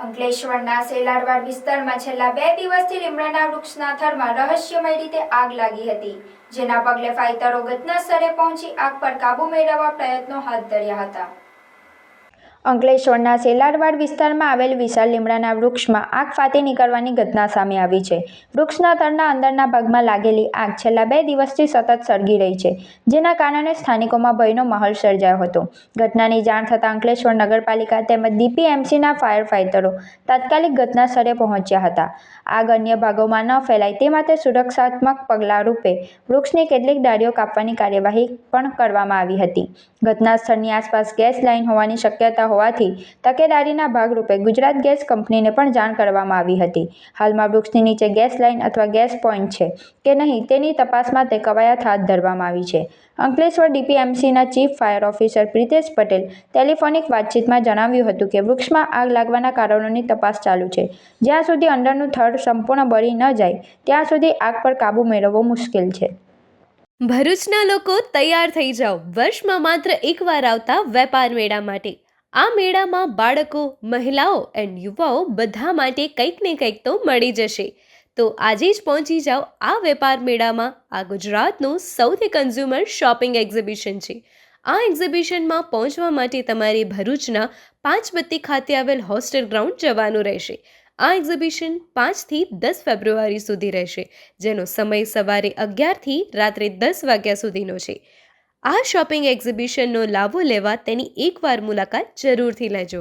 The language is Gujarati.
અંકલેશ્વરના સેલારવાડ વિસ્તારમાં છેલ્લા 2 દિવસથી લીમડાના વૃક્ષના થડમાં રહસ્યમય રીતે આગ લાગી હતી, જેના પગલે ફાઇટરો ઘટના સ્થળે પહોંચી આગ પર કાબૂ મેળવવા પ્રયત્નો હાથ ધર્યા હતા. અંકલેશ્વરના સેલારવાડ વિસ્તારમાં આવેલ વિશાળ લીમડાના વૃક્ષમાં આગ ફાટી નીકળવાની ઘટના સામે આવી છે. વૃક્ષના થડના અંદરના ભાગમાં લાગેલી આગ છેલ્લા 2 દિવસથી સતત સળગી રહી છે, જેના કારણે સ્થાનિકોમાં ભયનો માહોલ સર્જાયો હતો. ઘટનાની જાણ થતાં અંકલેશ્વર નગરપાલિકા તેમજ DPMCના ફાયર ફાઇટરો તાત્કાલિક ઘટના સ્થળે પહોંચ્યા હતા. આગ અન્ય ભાગોમાં ન ફેલાય તે માટે સુરક્ષાત્મક પગલાં રૂપે વૃક્ષની કેટલીક ડાળીઓ કાપવાની કાર્યવાહી પણ કરવામાં આવી હતી. ઘટના સ્થળની આસપાસ ગેસ લાઇન હોવાની શક્યતા હોવાથી તકેદારીના ભાગરૂપે ગુજરાત ગેસ કંપનીને પણ જાણ કરવામાં આવી હતી. હાલમાં વૃક્ષની નીચે ગેસ લાઇન અથવા ગેસ પોઇન્ટ છે કે નહીં તેની તપાસ માટે કવાયત હાથ ધરવામાં આવી છે. અંકલેશ્વર DPMCના chief fire officer Pritesh Patel telephonic વાતચીતમાં જણાવ્યું હતું કે વૃક્ષમાં આગ લાગવાના કારણોની તપાસ ચાલુ છે. જ્યાં સુધી અંદરનું થડ સંપૂર્ણ બળી ન જાય ત્યાં સુધી આગ પર કાબૂ મેળવવો મુશ્કેલ છે. ભરૂચના લોકો તૈયાર થઈ જાઓ વર્ષમાં માત્ર એકવાર આવતા વેપાર મેળા માટે. આ મેળામાં બાળકો, મહિલાઓ એન્ડ યુવાઓ બધા માટે કંઈક ને કંઈક તો મળી જશે. તો આજે જ પહોંચી જાઓ આ વેપાર મેળામાં. આ ગુજરાતનું સૌથી કન્ઝ્યુમર શોપિંગ એક્ઝિબિશન છે. આ એક્ઝિબિશનમાં પહોંચવા માટે તમારે ભરૂચના પાંચબત્તી ખાતે આવેલ હોસ્ટેલ ગ્રાઉન્ડ જવાનું રહેશે. આ એક્ઝિબિશન 5 થી 10 ફેબ્રુઆરી સુધી રહેશે, જેનો સમય સવારે 11 થી રાત્રે 10 વાગ્યા સુધીનો છે. આ શોપિંગ એક્ઝિબિશનનો લાભો લેવા તેની એકવાર મુલાકાત જરૂરથી લેજો.